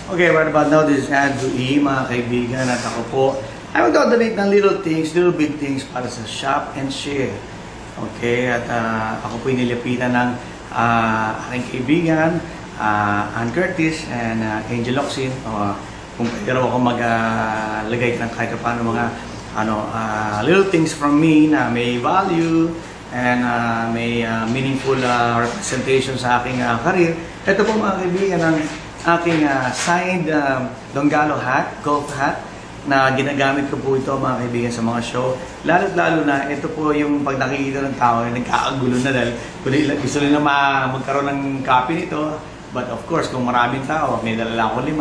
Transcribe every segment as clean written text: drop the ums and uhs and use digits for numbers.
Okay, right about now, this is Andrew E, mga kaibigan, at ako po ay magdodonate ng little big things para sa Shop and Share. Okay, at ako po nilipitan ng aking kaibigan, Ann Curtis and Angel Locsin. Kung pwede raw ako maglagay ng kahit paano mga little things from me na may value and may meaningful representation sa aking career. Ito po mga kaibigan ang aking signed Donggalo hat, golf hat, na ginagamit ko po ito mga kaibigan sa mga show. Lalo na ito po yung pag nakikita ng tao ay nagkakagulo na dahil gusto nila magkaroon ng copy nito. But of course, kung maraming tao, may dalala ko 5,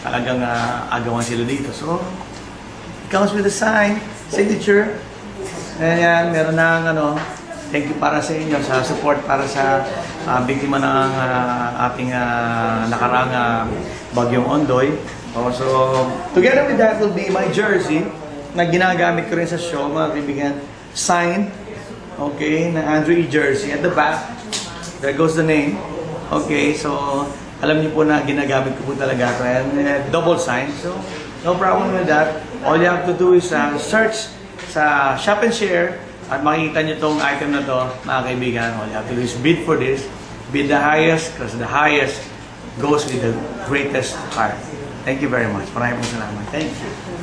talagang agawan sila dito. So, it comes with a sign, signature. Ayan, meron ng thank you para sa inyo, sa support para sa biktima ng ating nakarang Bagyong Ondoy. So, together with that will be my jersey na ginagamit ko rin sa show, mga kaibigan. Signed, okay, na Andrew E. jersey. At the back, there goes the name. Okay, so alam niyo po na ginagamit ko po talaga ito. And double sign, so no problem with that. All you have to do is search sa Shop and Share at makikita nyo itong item na to, mga kaibigan. All you have to do is bid for this. Bid the highest, because the highest goes with the greatest heart. Thank you very much. Maraming salamat. Thank you.